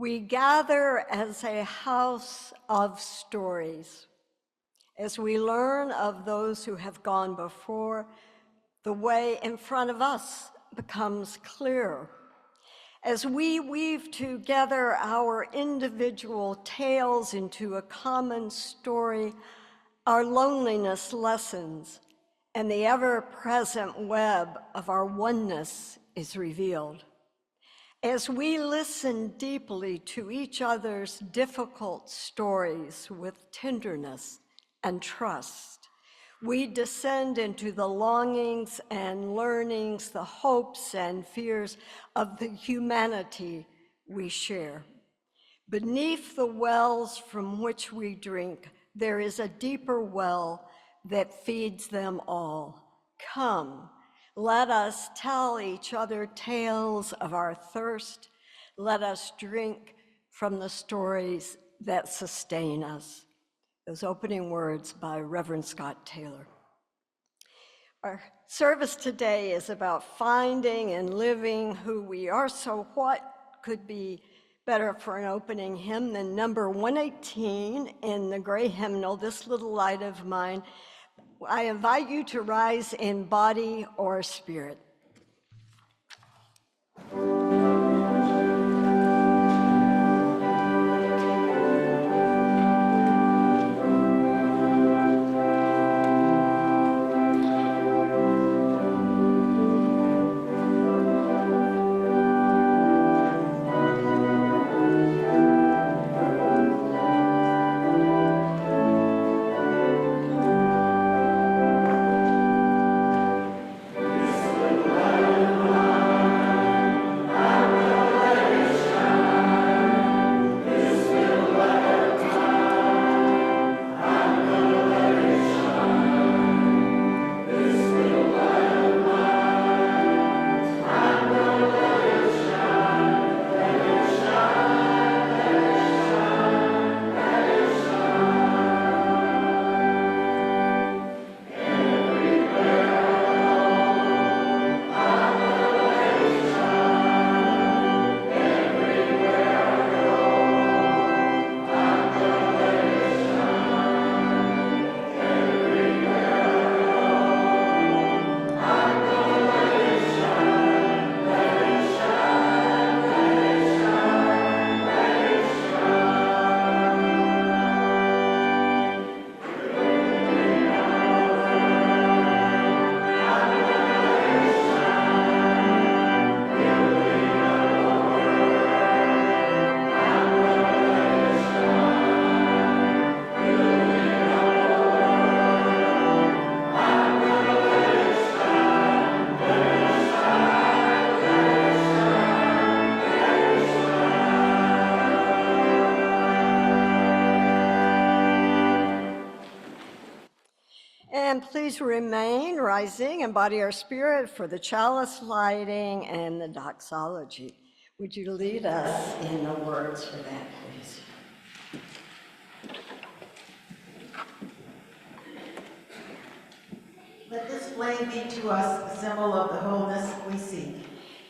We gather as a house of stories. As we learn of those who have gone before, the way in front of us becomes clearer. As we weave together our individual tales into a common story, our loneliness lessens, and the ever-present web of our oneness is revealed. As we listen deeply to each other's difficult stories with tenderness and trust, we descend into the longings and learnings, the hopes and fears of the humanity we share. Beneath the wells from which we drink, there is a deeper well that feeds them all. Come, let us tell each other tales of our thirst. Let us drink from the stories that sustain us. Those opening words by Reverend Scott Taylor. Our service today is about finding and living who we are, so what could be better for an opening hymn than number 118 in the gray hymnal, This Little Light of Mine. I invite you to rise in body or spirit. And please remain rising and body our spirit for the chalice lighting and the doxology. Would you lead us in the words for that, please? Let this flame be to us a symbol of the wholeness we seek.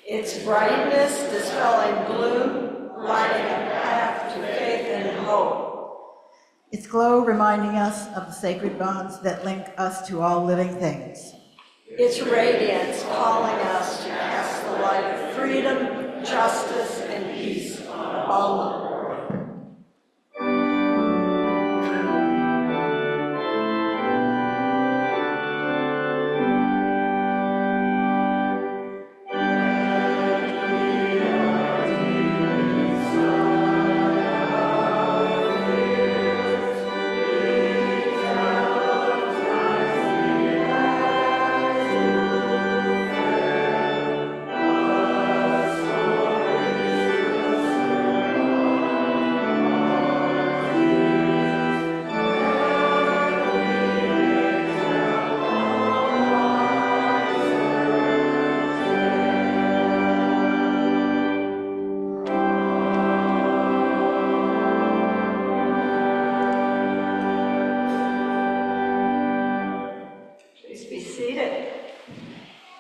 Its brightness dispelling gloom, lighting a path to faith and hope. Its glow reminding us of the sacred bonds that link us to all living things. Its radiance calling us to cast the light of freedom, justice, and peace on all the world.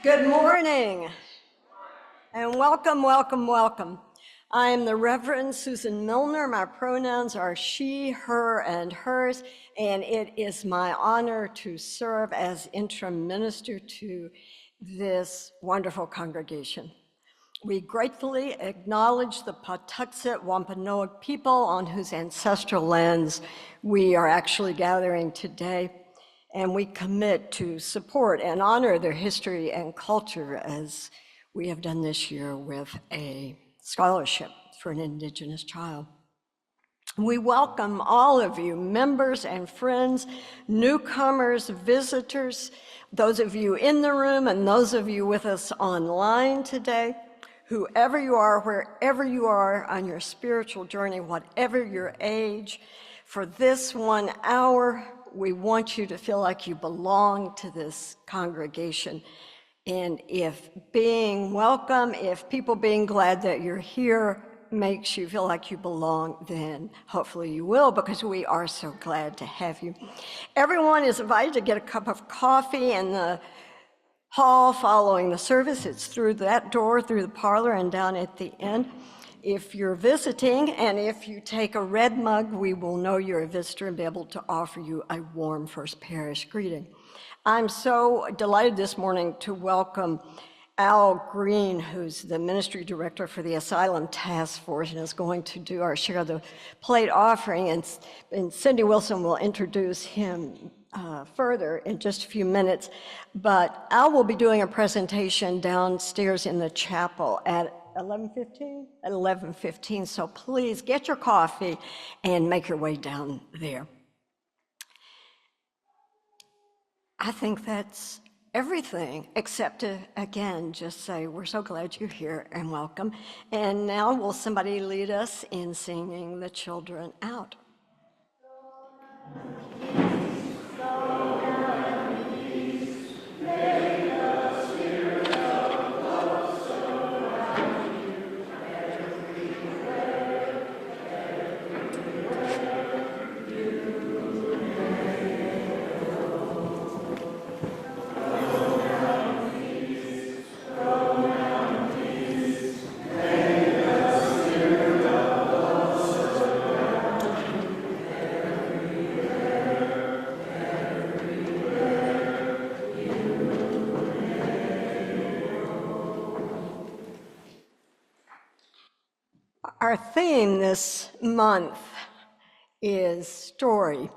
Good morning, and welcome, welcome, welcome. I am the Reverend Susan Milner. My pronouns are she, her, and hers, and it is my honor to serve as interim minister to this wonderful congregation. We gratefully acknowledge the Patuxet Wampanoag people on whose ancestral lands we are actually gathering today, and we commit to support and honor their history and culture as we have done this year with a scholarship for an Indigenous child. We welcome all of you, members and friends, newcomers, visitors, those of you in the room and those of you with us online today, whoever you are, wherever you are on your spiritual journey, whatever your age. For this 1 hour, we want you to feel like you belong to this congregation. And if being welcome, if people being glad that you're here makes you feel like you belong, then hopefully you will, because we are so glad to have you. Everyone is invited to get a cup of coffee in the hall following the service. It's through that door, through the parlor, and down at the end. If you're visiting, and if you take a red mug, we will know you're a visitor and be able to offer you a warm First Parish greeting. I'm so delighted this morning to welcome Al Green, who's the ministry director for the Asylum Task Force and is going to do our share of the plate offering, and Cindy Wilson will introduce him further in just a few minutes. But Al will be doing a presentation downstairs in the chapel at 11:15? At 11:15, so please get your coffee and make your way down there. I think that's everything, except to, again, just say we're so glad you're here and welcome. And now will somebody lead us in singing the children out? Our theme this month is story.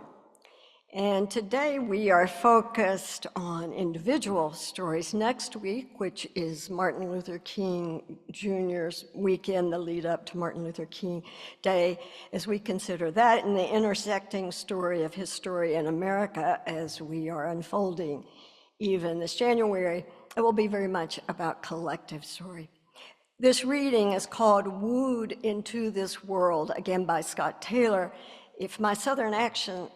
And today we are focused on individual stories. Next week, which is Martin Luther King Jr.'s weekend, the lead up to Martin Luther King Day, as we consider that and the intersecting story of his story in America as we are unfolding even this January, it will be very much about collective story. This reading is called Wooed into This World, again by Scott Taylor. If my Southern accent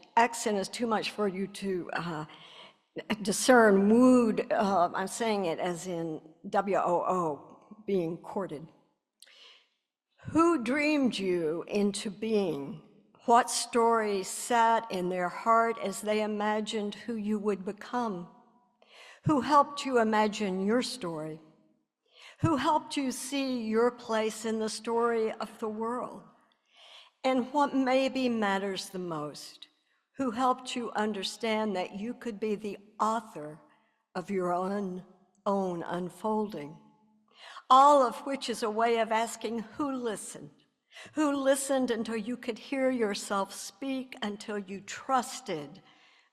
is too much for you to discern, wooed, I'm saying it as in W-O-O, being courted. Who dreamed you into being? What stories sat in their heart as they imagined who you would become? Who helped you imagine your story? Who helped you see your place in the story of the world? And what maybe matters the most, who helped you understand that you could be the author of your own unfolding? All of which is a way of asking who listened until you could hear yourself speak, until you trusted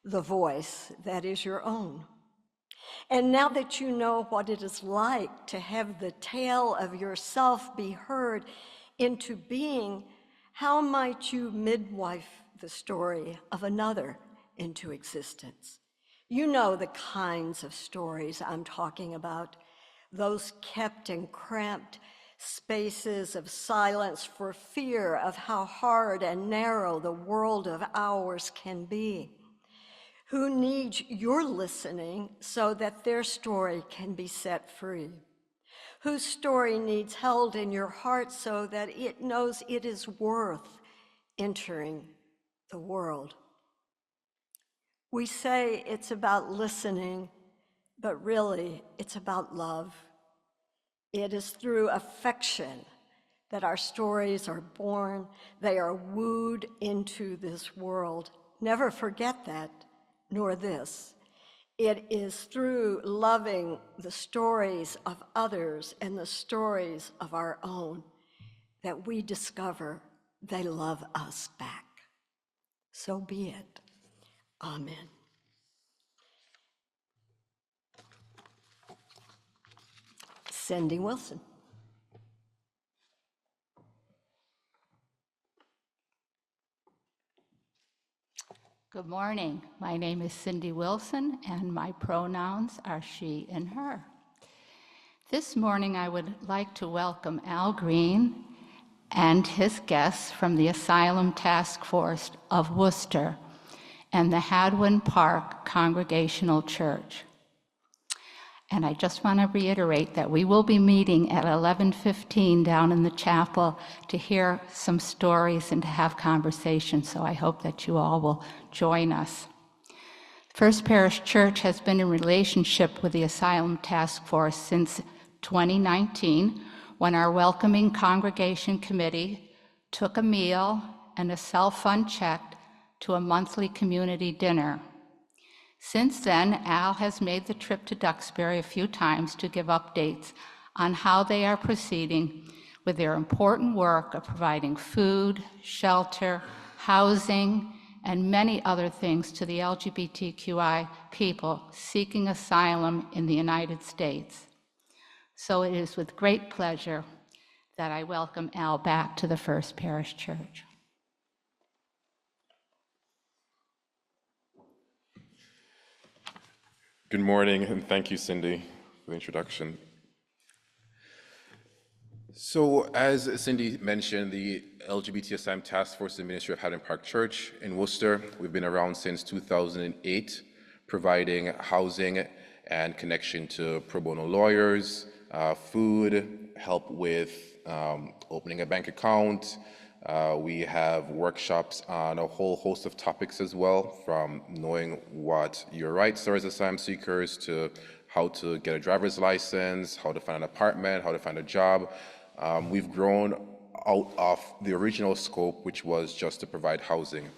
the voice that is your own. And now that you know what it is like to have the tale of yourself be heard into being, how might you midwife the story of another into existence? You know the kinds of stories I'm talking about, those kept in cramped spaces of silence for fear of how hard and narrow the world of ours can be. Who needs your listening so that their story can be set free? Whose story needs held in your heart so that it knows it is worth entering the world? We say it's about listening, but really it's about love. It is through affection that our stories are born, they are wooed into this world. Never forget that, nor this. It is through loving the stories of others and the stories of our own that we discover they love us back. So be it. Amen. Cindy Wilson. Good morning. My name is Cindy Wilson, and my pronouns are she and her. This morning, I would like to welcome Al Green and his guests from the Asylum Task Force of Worcester and the Hadwin Park Congregational Church. And I just want to reiterate that we will be meeting at 11:15 down in the chapel to hear some stories and to have conversations, so I hope that you all will join us. First Parish Church has been in relationship with the Asylum Task Force since 2019, when our welcoming congregation committee took a meal and a self-fund check to a monthly community dinner. Since then, Al has made the trip to Duxbury a few times to give updates on how they are proceeding with their important work of providing food, shelter, housing, and many other things to the LGBTQI people seeking asylum in the United States. So it is with great pleasure that I welcome Al back to the First Parish Church. Good morning, and thank you, Cindy, for the introduction. So, as Cindy mentioned, the LGBT Asylum Task Force and Ministry of Hadwin Park Church in Worcester, we've been around since 2008, providing housing and connection to pro bono lawyers, food, help with opening a bank account. We have workshops on a whole host of topics as well, from knowing what your rights are as asylum seekers to how to get a driver's license, how to find an apartment, how to find a job. We've grown out of the original scope, which was just to provide housing.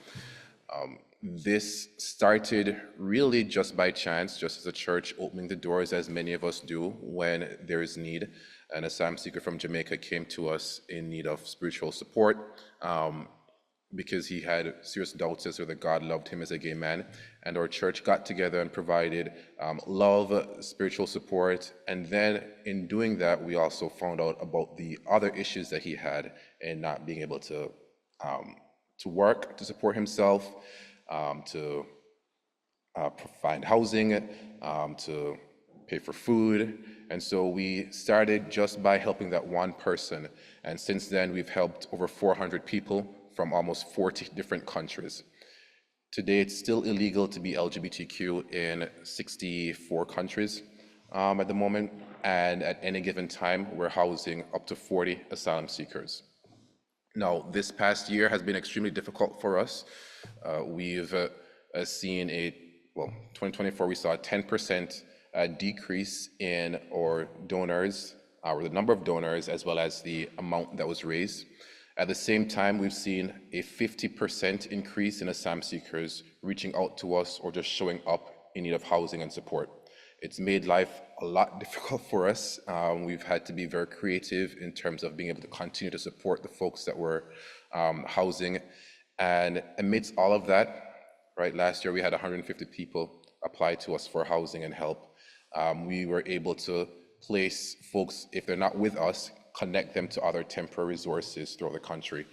This started really just by chance, just as a church opening the doors, as many of us do when there is need. An asylum seeker from Jamaica came to us in need of spiritual support because he had serious doubts as to whether God loved him as a gay man. And our church got together and provided love, spiritual support. And then in doing that, we also found out about the other issues that he had in not being able to work, to support himself, to find housing, to pay for food. And so we started just by helping that one person. And since then, we've helped over 400 people from almost 40 different countries. Today, it's still illegal to be LGBTQ in 64 countries at the moment. And at any given time, we're housing up to 40 asylum seekers. Now, this past year has been extremely difficult for us. We've seen 2024, we saw a 10% decrease in our donors, or the number of donors, as well as the amount that was raised. At the same time, we've seen a 50% increase in asylum seekers reaching out to us or just showing up in need of housing and support. It's made life a lot difficult for us. We've had to be very creative in terms of being able to continue to support the folks that we're housing. And amidst all of that, right, last year we had 150 people apply to us for housing and help. We were able to place folks, if they're not with us, connect them to other temporary resources throughout the country.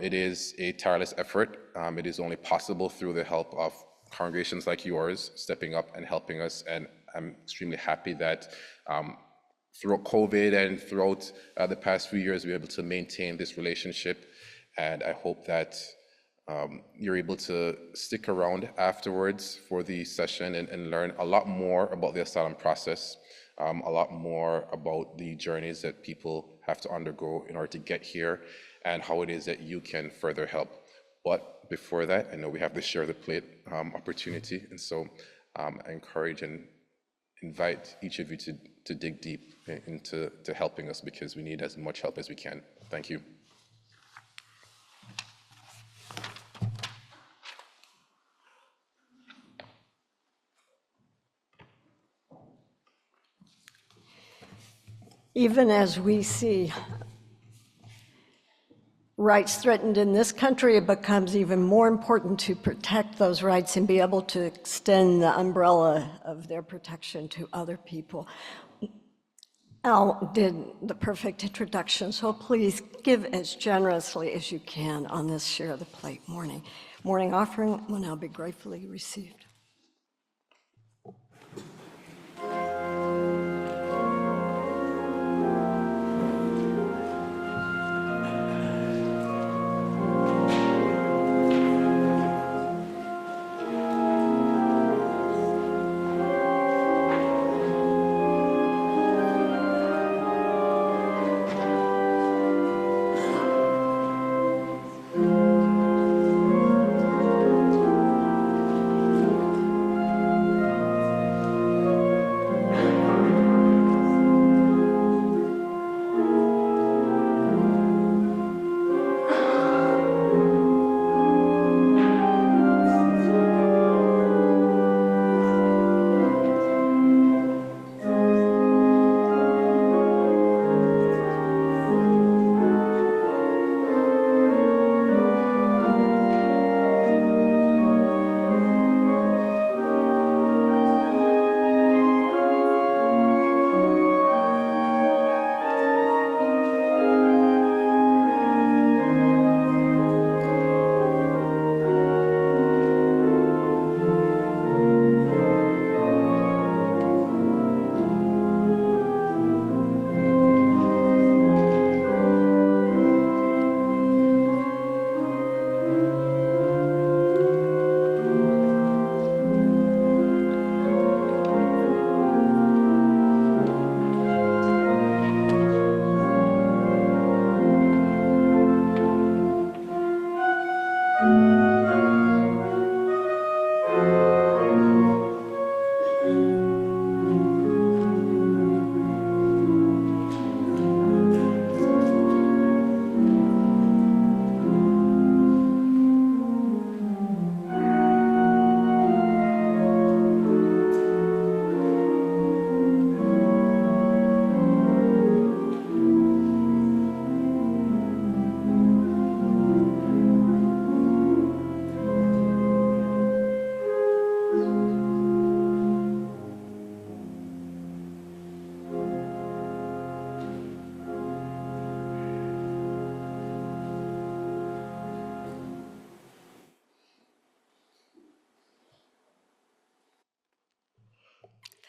It is a tireless effort. It is only possible through the help of congregations like yours stepping up and helping us. And I'm extremely happy that throughout COVID and throughout the past few years, we're able to maintain this relationship. And I hope that you're able to stick around afterwards for the session and learn a lot more about the asylum process, a lot more about the journeys that people have to undergo in order to get here, and how it is that you can further help. But before that, I know we have the share the plate opportunity, and so I encourage and invite each of you to dig deep into helping us, because we need as much help as we can. Thank you. Even as we see rights threatened in this country, it becomes even more important to protect those rights and be able to extend the umbrella of their protection to other people. Al did the perfect introduction, so please give as generously as you can on this Share the Plate morning. Morning offering will now be gratefully received.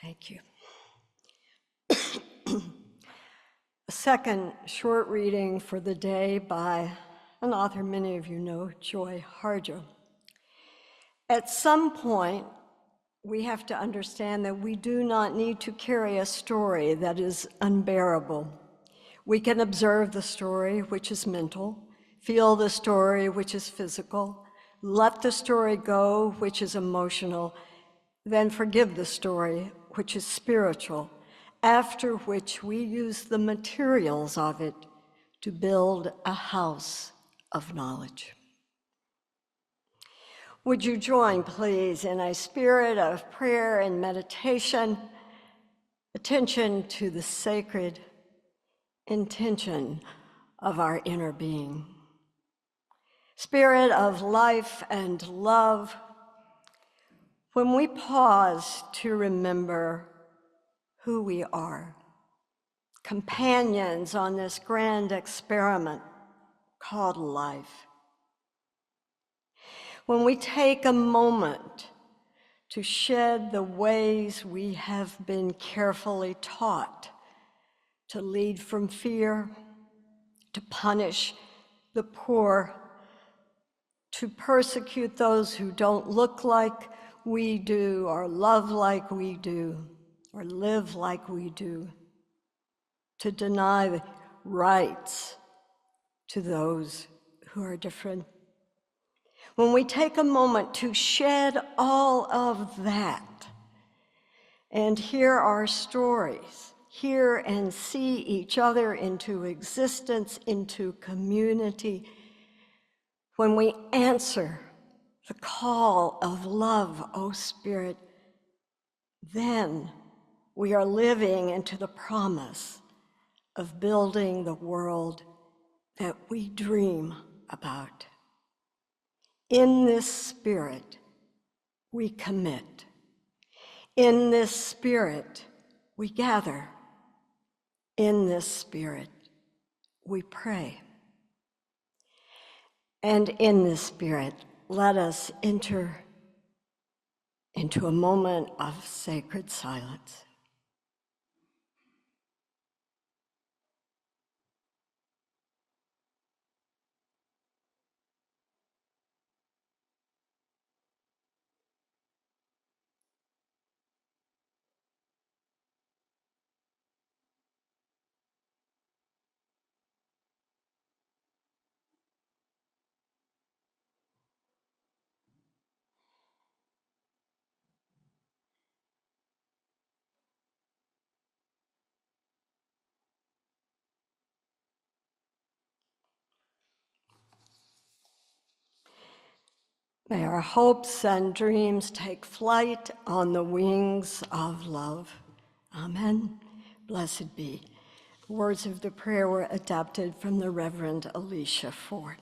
Thank you. A second short reading for the day by an author many of you know, Joy Harjo. At some point, we have to understand that we do not need to carry a story that is unbearable. We can observe the story, which is mental, feel the story, which is physical, let the story go, which is emotional, then forgive the story, which is spiritual, after which we use the materials of it to build a house of knowledge. Would you join, please, in a spirit of prayer and meditation, attention to the sacred intention of our inner being. Spirit of life and love, when we pause to remember who we are, companions on this grand experiment called life. When we take a moment to shed the ways we have been carefully taught to lead from fear, to punish the poor, to persecute those who don't look like we do, or love like we do, or live like we do, to deny the rights to those who are different. When we take a moment to shed all of that and hear our stories hear and see each other into existence, into community, when we answer the call of love, O Spirit, then we are living into the promise of building the world that we dream about. In this spirit, we commit. In this spirit, we gather. In this spirit, we pray. And in this spirit, let us enter into a moment of sacred silence. May our hopes and dreams take flight on the wings of love. Amen. Blessed be. Words of the prayer were adapted from the Reverend Alicia Ford.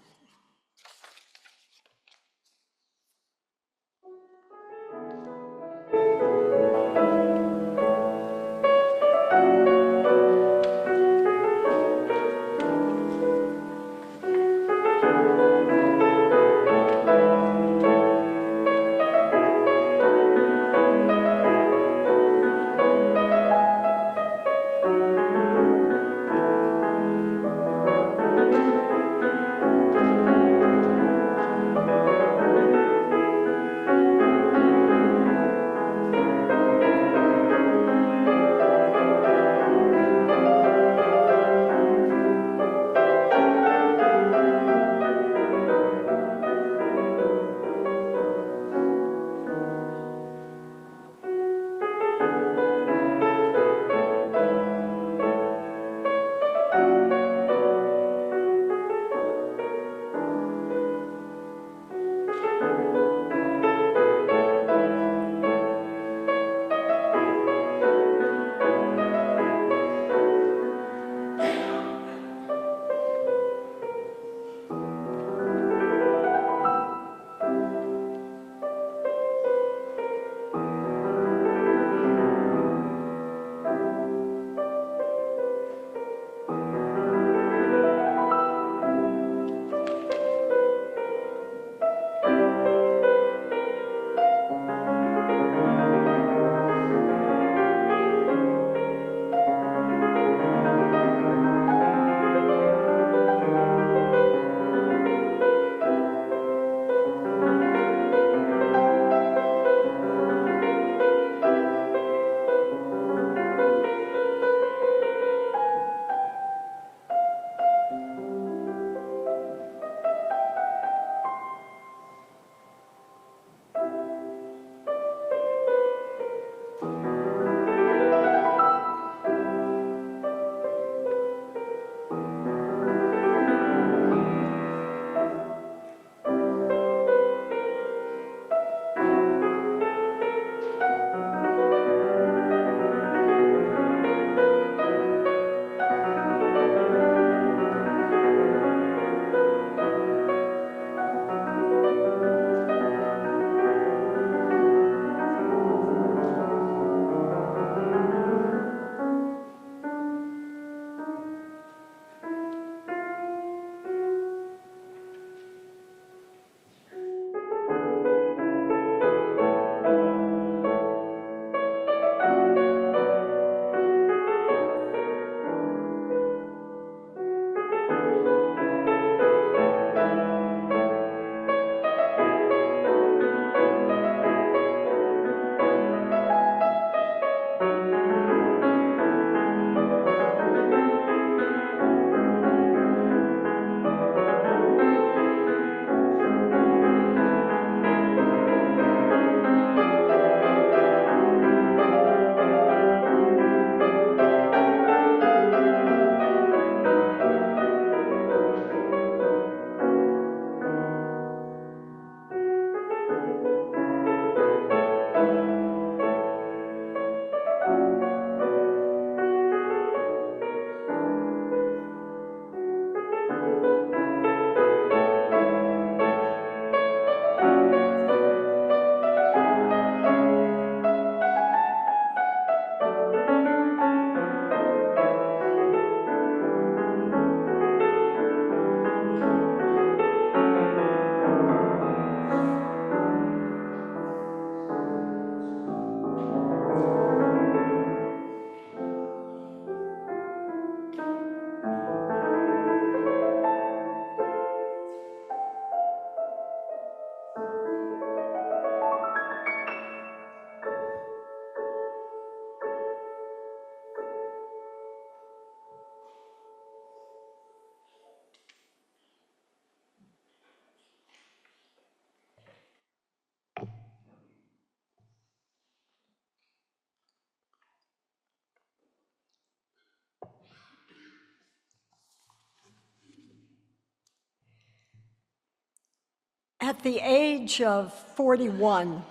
At the age of 41,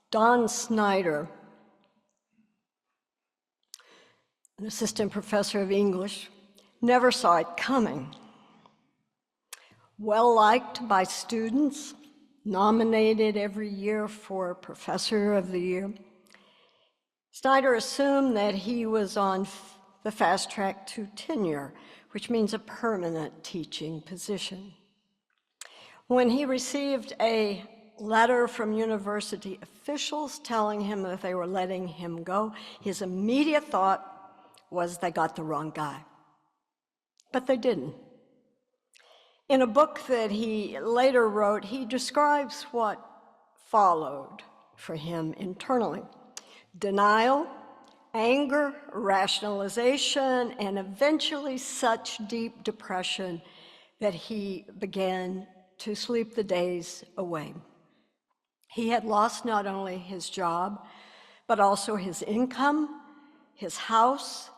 Don Snyder, an assistant professor of English, never saw it coming. Well-liked by students, nominated every year for Professor of the Year, Snyder assumed that he was on the fast track to tenure, which means a permanent teaching position. When he received a letter from university officials telling him that they were letting him go, his immediate thought was they got the wrong guy. But they didn't. In a book that he later wrote, he describes what followed for him internally: denial, anger, rationalization, and eventually such deep depression that he began to sleep the days away. He had lost not only his job, but also his income, his house,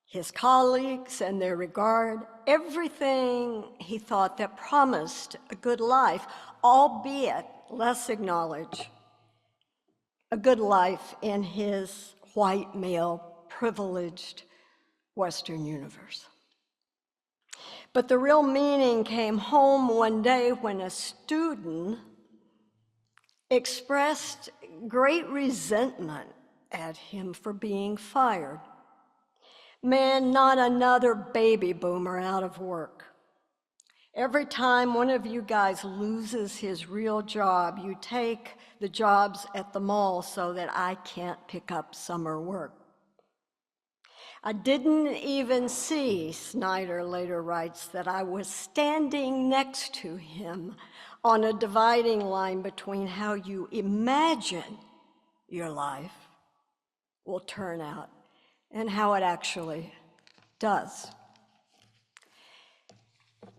his colleagues and their regard, everything he thought that promised a good life, albeit less acknowledged, a good life in his white male privileged Western universe. But the real meaning came home one day when a student expressed great resentment at him for being fired. Man, not another baby boomer out of work. Every time one of you guys loses his real job, you take the jobs at the mall so that I can't pick up summer work. I didn't even see, Snyder later writes, that I was standing next to him on a dividing line between how you imagine your life will turn out and how it actually does.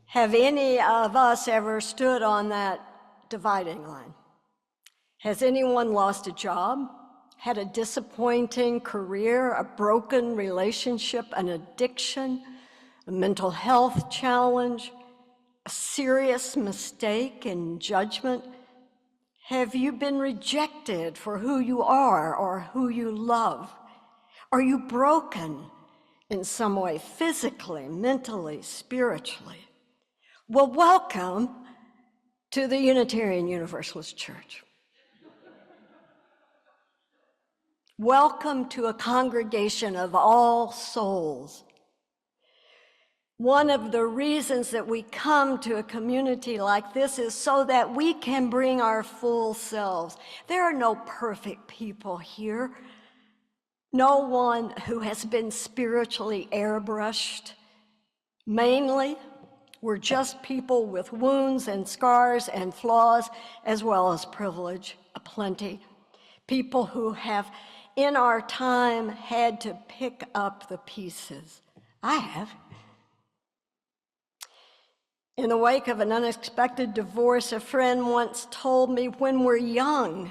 Have any of us ever stood on that dividing line? Has anyone lost a job, had a disappointing career, a broken relationship, an addiction, a mental health challenge, a serious mistake in judgment? Have you been rejected for who you are or who you love? Are you broken in some way, physically, mentally, spiritually? Well, welcome to the Unitarian Universalist Church. Welcome to a congregation of all souls. One of the reasons that we come to a community like this is so that we can bring our full selves. There are no perfect people here. No one who has been spiritually airbrushed. Mainly, we're just people with wounds and scars and flaws, as well as privilege aplenty. People who have, in our time, had to pick up the pieces. I have. In the wake of an unexpected divorce, a friend once told me, when we're young,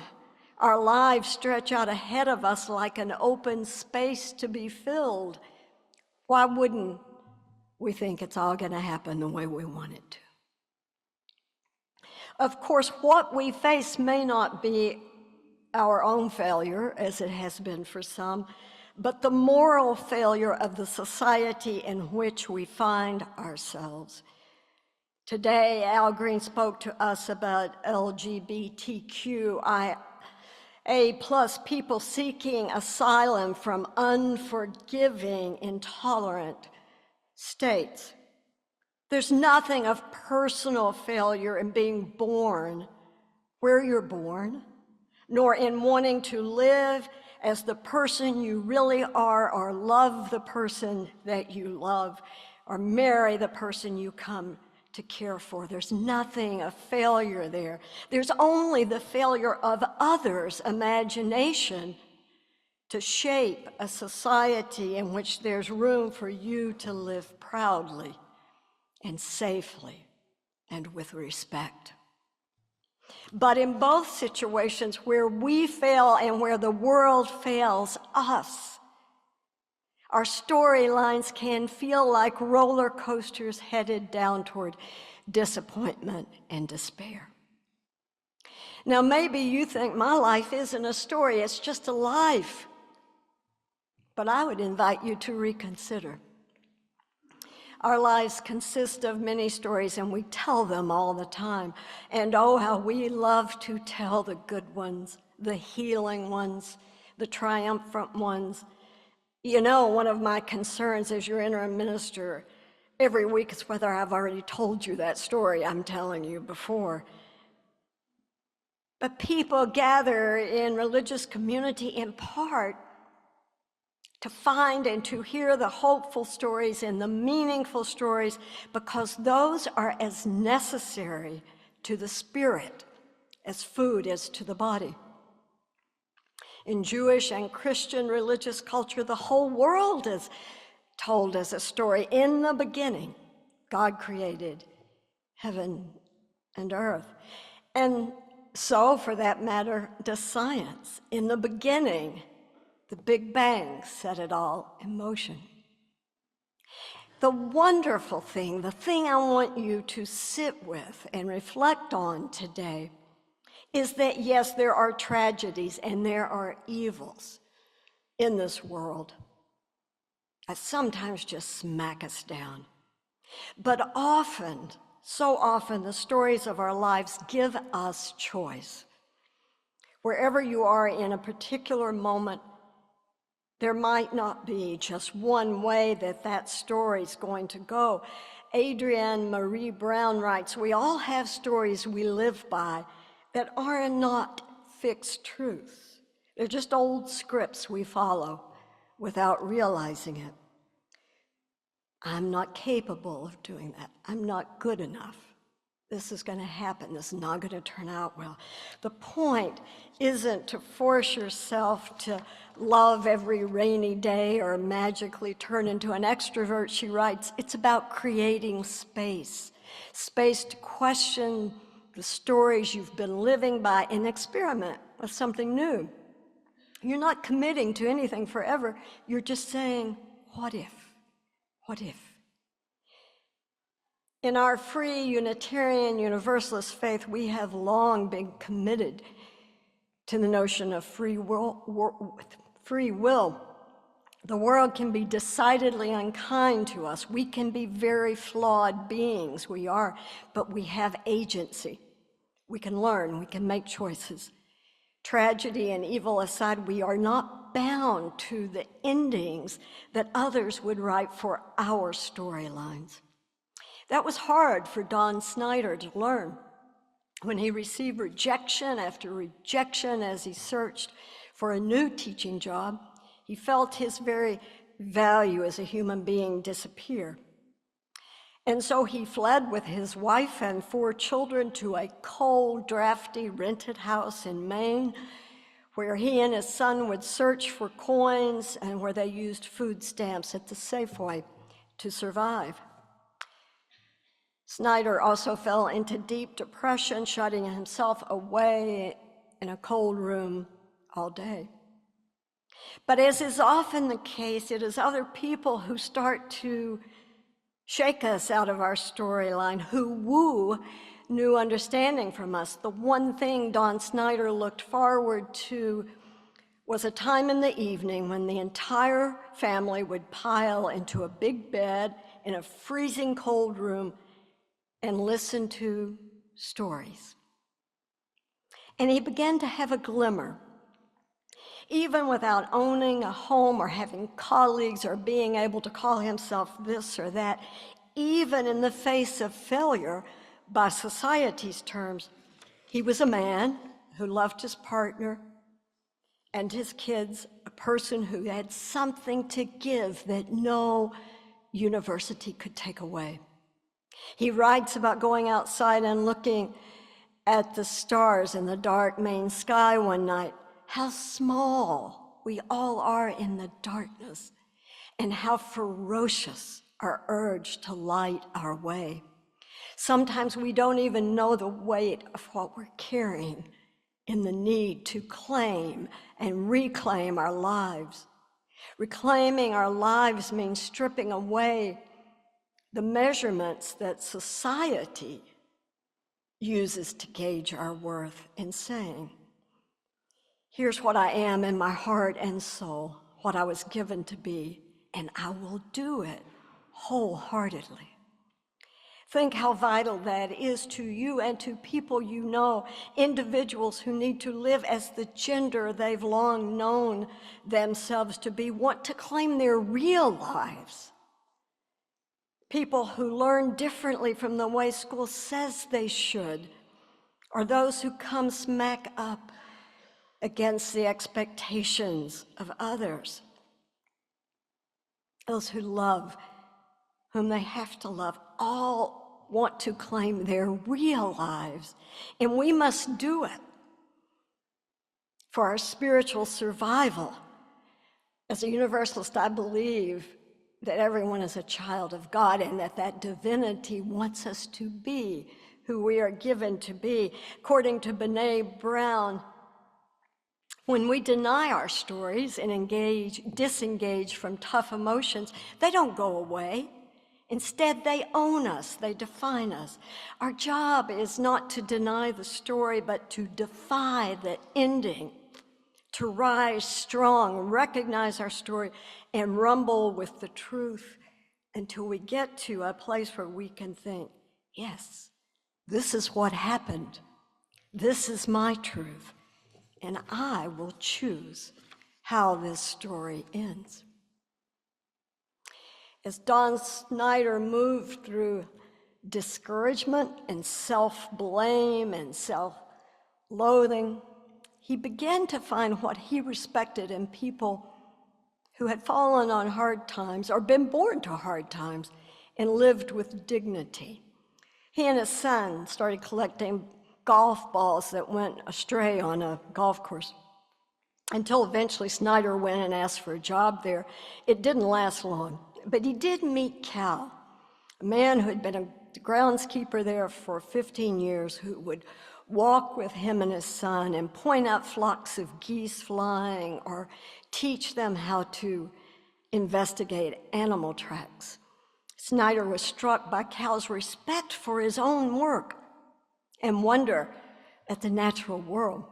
our lives stretch out ahead of us like an open space to be filled. Why wouldn't we think it's all going to happen the way we want it to? Of course, what we face may not be our own failure, as it has been for some, but the moral failure of the society in which we find ourselves. Today, Al Green spoke to us about LGBTQIA+ people seeking asylum from unforgiving, intolerant states. There's nothing of personal failure in being born where you're born, nor in wanting to live as the person you really are, or love the person that you love, or marry the person you come to care for. There's nothing of failure there. There's only the failure of others' imagination to shape a society in which there's room for you to live proudly and safely and with respect. But in both situations, where we fail and where the world fails us, our storylines can feel like roller coasters headed down toward disappointment and despair. Now, maybe you think my life isn't a story, it's just a life. But I would invite you to reconsider. Our lives consist of many stories, and we tell them all the time. And oh, how we love to tell the good ones, the healing ones, the triumphant ones. You know, one of my concerns as your interim minister every week is whether I've already told you that story I'm telling you before. But people gather in religious community in part to find and to hear the hopeful stories and the meaningful stories, because those are as necessary to the spirit as food is to the body. In Jewish and Christian religious culture, the whole world is told as a story. In the beginning, God created heaven and earth. And so, for that matter, does science. In the beginning, the Big Bang set it all in motion. The wonderful thing, the thing I want you to sit with and reflect on today, is that yes, there are tragedies and there are evils in this world that sometimes just smack us down. But often, so often, the stories of our lives give us choice. Wherever you are in a particular moment, there might not be just one way that story's going to go. Adrienne Marie Brown writes, "We all have stories we live by that are not fixed truths. They're just old scripts we follow without realizing it. I'm not capable of doing that. I'm not good enough. This is going to happen. This is not going to turn out well." The point isn't to force yourself to love every rainy day or magically turn into an extrovert, she writes. It's about creating space to question the stories you've been living by and experiment with something new. You're not committing to anything forever. You're just saying, what if? What if? In our free Unitarian Universalist faith, we have long been committed to the notion of free will. The world can be decidedly unkind to us. We can be very flawed beings, we are, but we have agency. We can learn, we can make choices. Tragedy and evil aside, we are not bound to the endings that others would write for our storylines. That was hard for Don Snyder to learn when he received rejection after rejection as he searched for a new teaching job. He felt his very value as a human being disappear. And so he fled with his wife and 4 children to a cold, drafty, rented house in Maine, where he and his son would search for coins and where they used food stamps at the Safeway to survive. Snyder also fell into deep depression, shutting himself away in a cold room all day. But as is often the case, it is other people who start to shake us out of our storyline, who woo new understanding from us. The one thing Don Snyder looked forward to was a time in the evening when the entire family would pile into a big bed in a freezing cold room and listen to stories. And he began to have a glimmer. Even without owning a home or having colleagues or being able to call himself this or that, even in the face of failure by society's terms, he was a man who loved his partner and his kids, a person who had something to give that no university could take away. He writes about going outside and looking at the stars in the dark Maine sky one night. How small we all are in the darkness, and how ferocious our urge to light our way. Sometimes we don't even know the weight of what we're carrying in the need to claim and reclaim our lives. Reclaiming our lives means stripping away the measurements that society uses to gauge our worth in saying, here's what I am in my heart and soul, what I was given to be, and I will do it wholeheartedly. Think how vital that is to you and to people you know, individuals who need to live as the gender they've long known themselves to be, want to claim their real lives. People who learn differently from the way school says they should, or those who come smack up against the expectations of others. Those who love, whom they have to love, all want to claim their real lives, and we must do it for our spiritual survival. As a Universalist, I believe that everyone is a child of God and that divinity wants us to be who we are given to be. According to Brene Brown, when we deny our stories and disengage from tough emotions, they don't go away. Instead, they own us, they define us. Our job is not to deny the story, but to defy the ending, to rise strong, recognize our story, and rumble with the truth until we get to a place where we can think, yes, this is what happened. This is my truth, and I will choose how this story ends. As Don Snyder moved through discouragement and self-blame and self-loathing, he began to find what he respected in people who had fallen on hard times or been born to hard times and lived with dignity. He and his son started collecting golf balls that went astray on a golf course until eventually Snyder went and asked for a job there. It didn't last long, but he did meet Cal, a man who had been a groundskeeper there for 15 years, who would walk with him and his son and point out flocks of geese flying or teach them how to investigate animal tracks. Snyder was struck by Cal's respect for his own work and wonder at the natural world.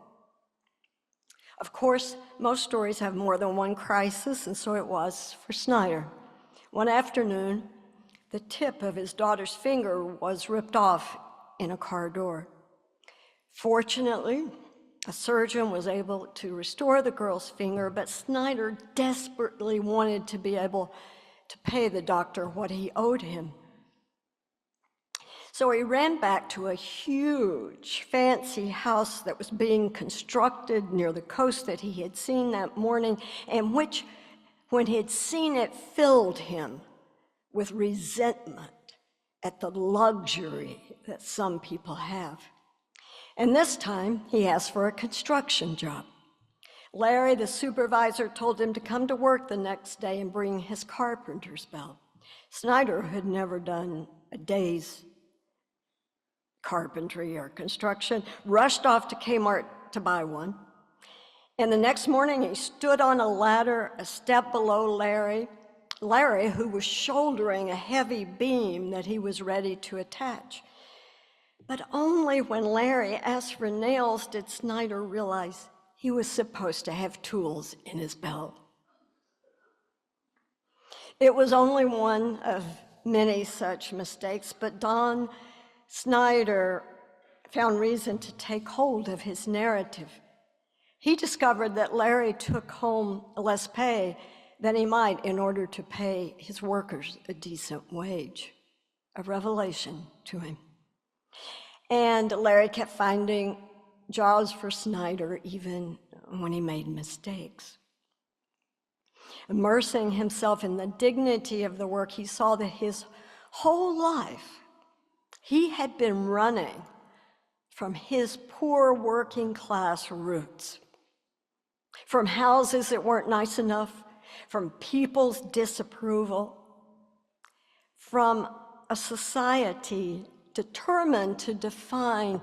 Of course, most stories have more than one crisis, and so it was for Snyder. One afternoon, the tip of his daughter's finger was ripped off in a car door. Fortunately, a surgeon was able to restore the girl's finger, but Snyder desperately wanted to be able to pay the doctor what he owed him. So he ran back to a huge, fancy house that was being constructed near the coast that he had seen that morning, and which, when he had seen it, filled him with resentment at the luxury that some people have. And this time, he asked for a construction job. Larry, the supervisor, told him to come to work the next day and bring his carpenter's belt. Snyder had never done a day's carpentry or construction, rushed off to Kmart to buy one. And the next morning, he stood on a ladder a step below Larry, who was shouldering a heavy beam that he was ready to attach. But only when Larry asked for nails did Snyder realize he was supposed to have tools in his belt. It was only one of many such mistakes, but Don Snyder found reason to take hold of his narrative. He discovered that Larry took home less pay than he might in order to pay his workers a decent wage, a revelation to him. And Larry kept finding jobs for Snyder even when he made mistakes. Immersing himself in the dignity of the work, he saw that his whole life he had been running from his poor working class roots, from houses that weren't nice enough, from people's disapproval, from a society determined to define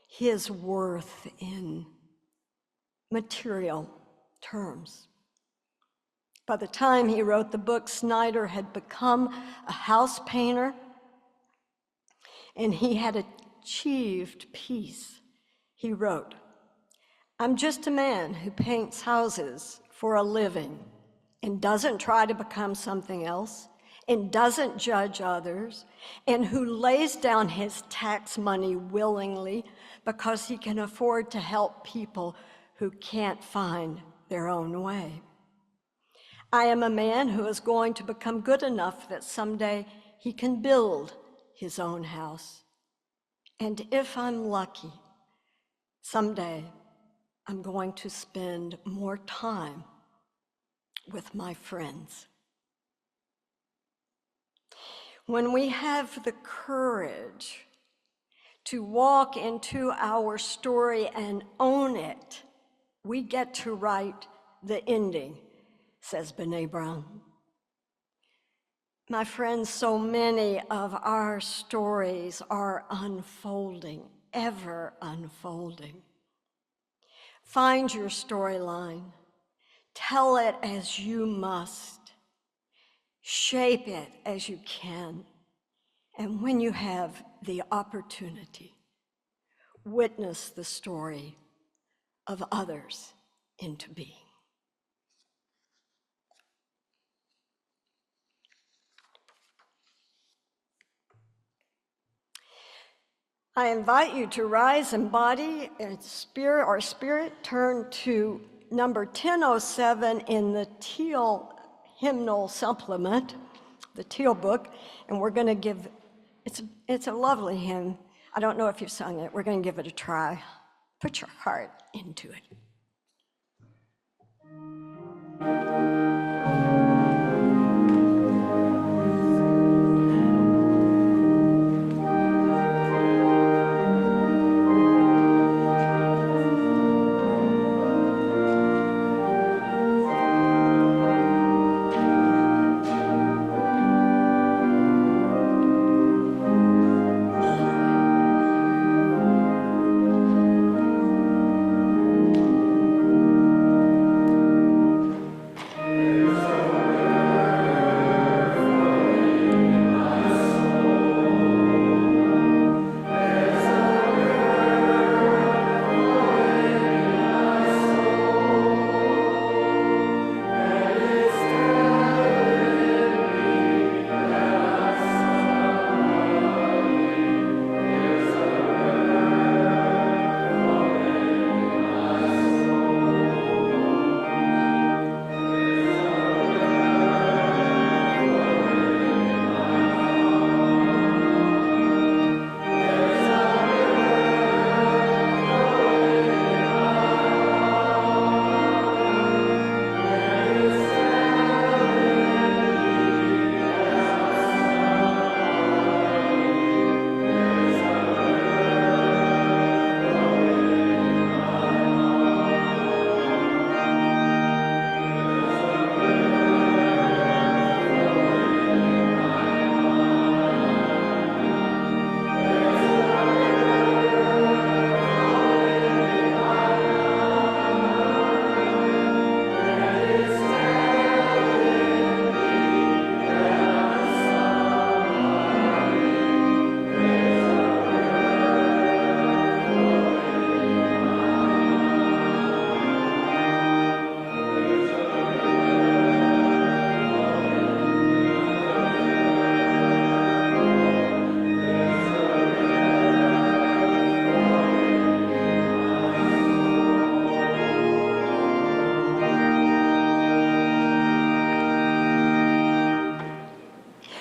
his worth in material terms. By the time he wrote the book, Snyder had become a house painter, and he had achieved peace. He wrote, "I'm just a man who paints houses for a living and doesn't try to become something else and doesn't judge others and who lays down his tax money willingly because he can afford to help people who can't find their own way. I am a man who is going to become good enough that someday he can build his own house. And if I'm lucky, someday I'm going to spend more time with my friends." When we have the courage to walk into our story and own it, we get to write the ending, says Brené Brown. My friends, so many of our stories are unfolding, ever unfolding. Find your storyline. Tell it as you must. Shape it as you can. And when you have the opportunity, witness the story of others into being. I invite you to rise in body and spirit, turn to number 1007 in the Teal hymnal supplement, the Teal book, and we're going to give, it's a lovely hymn. I don't know if you've sung it. We're going to give it a try. Put your heart into it.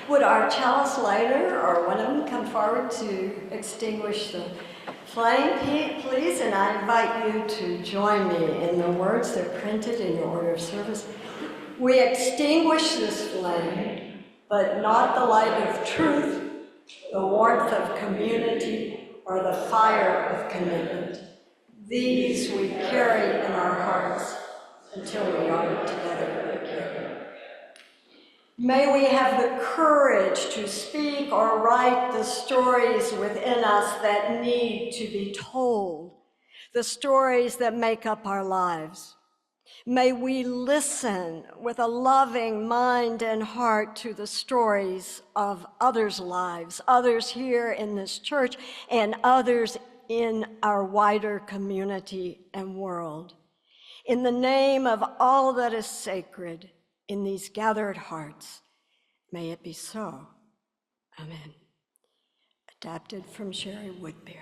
Would our chalice lighter or one of them come forward to extinguish the flame, please? And I invite you to join me in the words that are printed in your order of service. We extinguish this flame, but not the light of truth, the warmth of community, or the fire of commitment. These we carry in our hearts until we are together again. May we have the courage to speak or write the stories within us that need to be told, the stories that make up our lives. May we listen with a loving mind and heart to the stories of others' lives, others here in this church, and others in our wider community and world. In the name of all that is sacred in these gathered hearts, may it be so. Amen. Adapted from Sherry Woodbury.